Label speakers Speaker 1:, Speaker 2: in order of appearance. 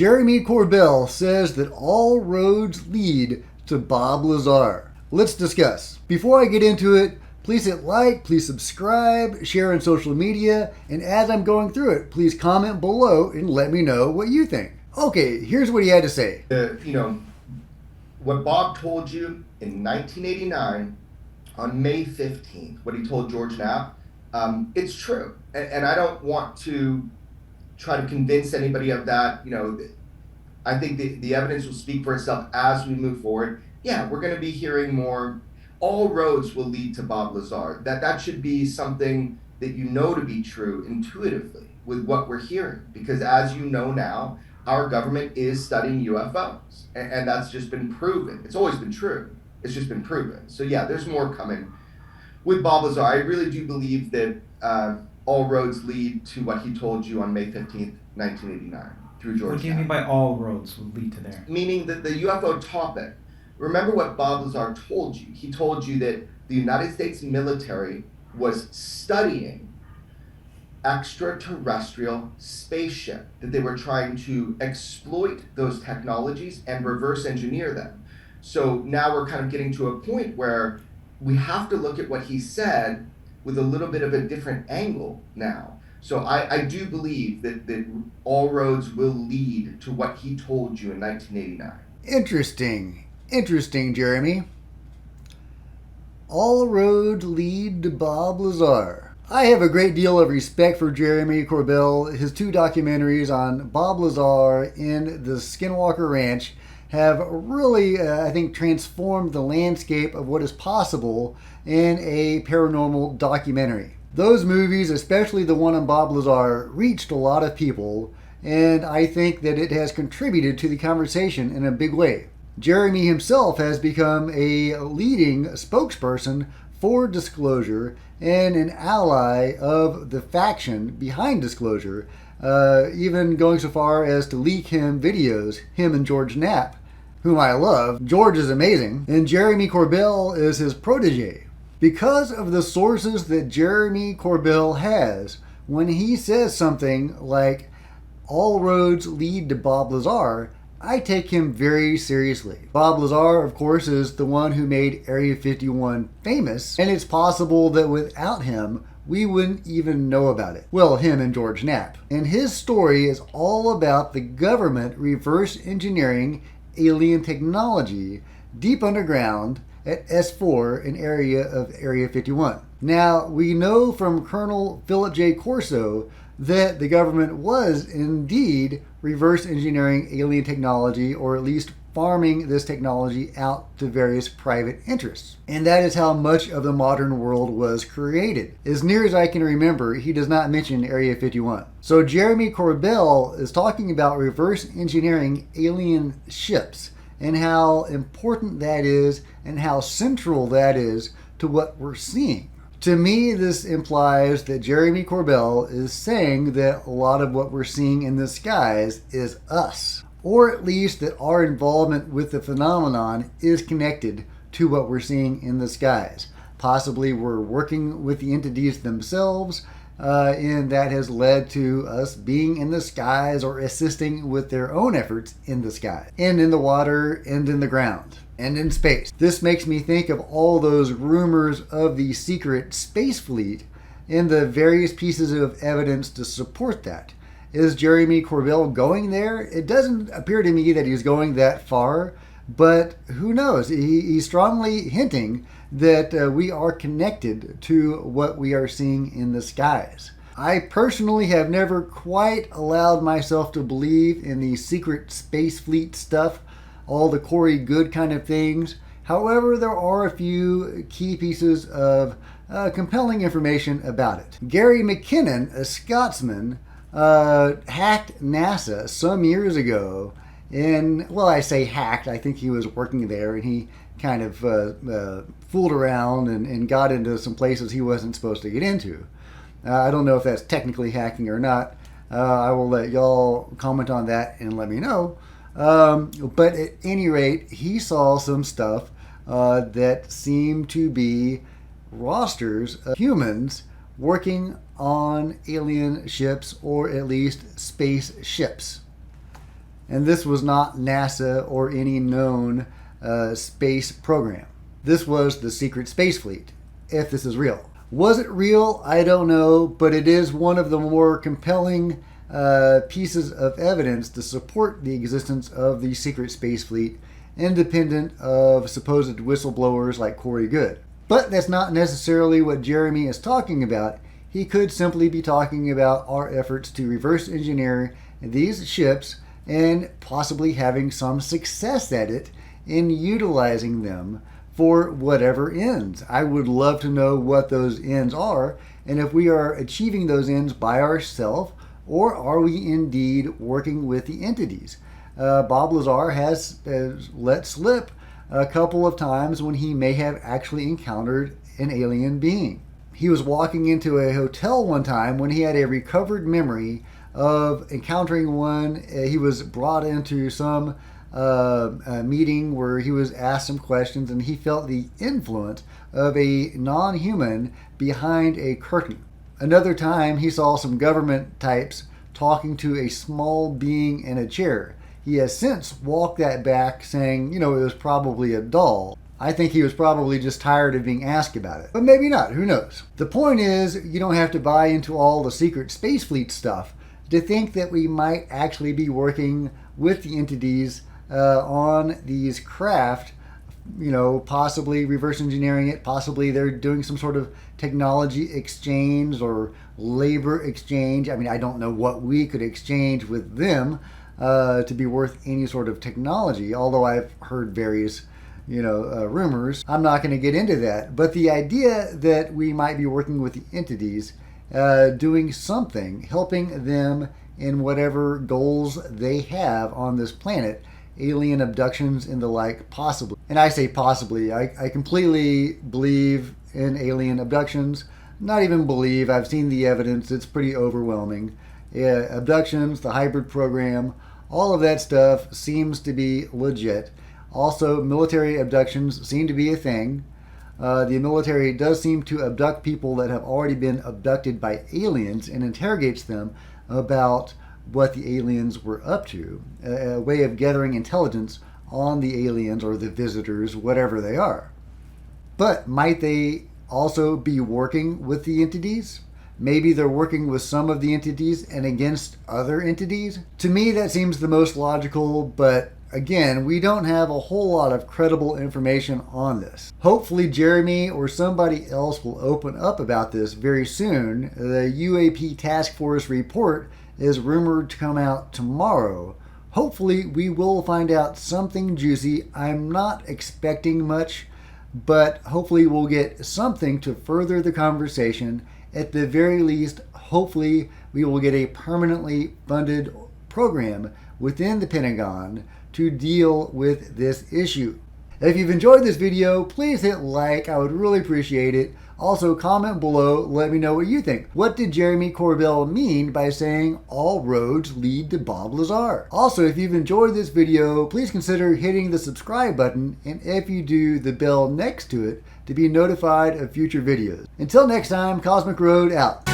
Speaker 1: Jeremy Corbell says that all roads lead to Bob Lazar. Let's discuss. Before I get into it, please hit like, please subscribe, share on social media, and as I'm going through it, please comment below and let me know what you think. Okay, here's what he had to say.
Speaker 2: What Bob told you in 1989 on May 15th, what he told George Knapp, it's true. And I don't want to try to convince anybody of that. I think the evidence will speak for itself as we move forward. Yeah, we're going to be hearing more. All roads will lead to Bob Lazar. That should be something that you know to be true intuitively with what we're hearing. Because as you know now, our government is studying UFOs. And that's just been proven. It's always been true. It's just been proven. So yeah, there's more coming with Bob Lazar. I really do believe that all roads lead to what he told you on May 15th, 1989 through George.
Speaker 3: What do you mean by all roads will lead to there?
Speaker 2: Meaning that the UFO topic. Remember what Bob Lazar told you. He told you that the United States military was studying extraterrestrial spaceship, that they were trying to exploit those technologies and reverse engineer them. So now we're kind of getting to a point where we have to look at what he said with a little bit of a different angle now. So I do believe that all roads will lead to what he told you in 1989.
Speaker 1: Interesting, Jeremy. All roads lead to Bob Lazar. I have a great deal of respect for Jeremy Corbell. His two documentaries on Bob Lazar in the Skinwalker Ranch have really, I think, transformed the landscape of what is possible in a paranormal documentary. Those movies, especially the one on Bob Lazar, reached a lot of people, and I think that it has contributed to the conversation in a big way. Jeremy himself has become a leading spokesperson for disclosure and an ally of the faction behind disclosure, even going so far as to leak him videos, him and George Knapp, whom I love. George is amazing, and Jeremy Corbell is his protege. Because of the sources that Jeremy Corbell has, when he says something like, all roads lead to Bob Lazar, I take him very seriously. Bob Lazar, of course, is the one who made Area 51 famous, and it's possible that without him, we wouldn't even know about it. Well, him and George Knapp. And his story is all about the government reverse engineering alien technology deep underground at S4, an area of Area 51. Now, we know from Colonel Philip J. Corso that the government was indeed reverse engineering alien technology, or at least farming this technology out to various private interests. And that is how much of the modern world was created. As near as I can remember, he does not mention Area 51. So Jeremy Corbell is talking about reverse engineering alien ships and how important that is and how central that is to what we're seeing. To me, this implies that Jeremy Corbell is saying that a lot of what we're seeing in the skies is us, or at least that our involvement with the phenomenon is connected to what we're seeing in the skies. Possibly we're working with the entities themselves, and that has led to us being in the skies or assisting with their own efforts in the sky, and in the water, and in the ground, and in space. This makes me think of all those rumors of the secret space fleet and the various pieces of evidence to support that. Is Jeremy Corbell going there? It doesn't appear to me that he's going that far, but who knows? He's strongly hinting that we are connected to what we are seeing in the skies. I personally have never quite allowed myself to believe in the secret space fleet stuff, all the Corey Good kind of things. However, there are a few key pieces of compelling information about it. Gary McKinnon, a Scotsman, hacked NASA some years ago. And, well, I say hacked, I think he was working there, and he kind of fooled around and got into some places he wasn't supposed to get into. I don't know if that's technically hacking or not. I will let y'all comment on that and let me know. But at any rate, he saw some stuff that seemed to be rosters of humans working on alien ships, or at least space ships. and this was not NASA or any known space program. This was the secret space fleet, if this is real. Was it real? I don't know, but it is one of the more compelling pieces of evidence to support the existence of the secret space fleet, independent of supposed whistleblowers like Corey Goode. But that's not necessarily what Jeremy is talking about. He could simply be talking about our efforts to reverse engineer these ships and possibly having some success at it in utilizing them for whatever ends. I would love to know what those ends are, and if we are achieving those ends by ourselves, or are we indeed working with the entities? Bob Lazar has let slip a couple of times when he may have actually encountered an alien being. He was walking into a hotel one time when he had a recovered memory of encountering one. He was brought into some meeting where he was asked some questions, and he felt the influence of a non-human behind a curtain. Another time, he saw some government types talking to a small being in a chair. He has since walked that back, saying, it was probably a doll. I think he was probably just tired of being asked about it. But maybe not, who knows? The point is, you don't have to buy into all the secret space fleet stuff to think that we might actually be working with the entities on these craft, possibly reverse engineering it, possibly they're doing some sort of technology exchange or labor exchange. I mean, I don't know what we could exchange with them to be worth any sort of technology, although I've heard various rumors. I'm not going to get into that, but the idea that we might be working with the entities, doing something, helping them in whatever goals they have on this planet, alien abductions and the like, possibly. And I say possibly, I completely believe in alien abductions. Not even believe, I've seen the evidence, it's pretty overwhelming. Abductions, the hybrid program, all of that stuff seems to be legit. Also, military abductions seem to be a thing. The military does seem to abduct people that have already been abducted by aliens and interrogates them about what the aliens were up to, a way of gathering intelligence on the aliens or the visitors, whatever they are. But might they also be working with the entities? Maybe they're working with some of the entities and against other entities? To me, that seems the most logical, but again, we don't have a whole lot of credible information on this. Hopefully Jeremy or somebody else will open up about this very soon. The U.A.P. task force report is rumored to come out tomorrow. Hopefully we will find out something juicy. I'm not expecting much, but hopefully we'll get something to further the conversation. At the very least, hopefully we will get a permanently funded program within the Pentagon to deal with this issue. If you've enjoyed this video, please hit like. I would really appreciate it. Also, comment below, let me know what you think. What did Jeremy Corbell mean by saying all roads lead to Bob Lazar? Also, if you've enjoyed this video, please consider hitting the subscribe button, and if you do, the bell next to it to be notified of future videos. Until next time, Cosmic Road out.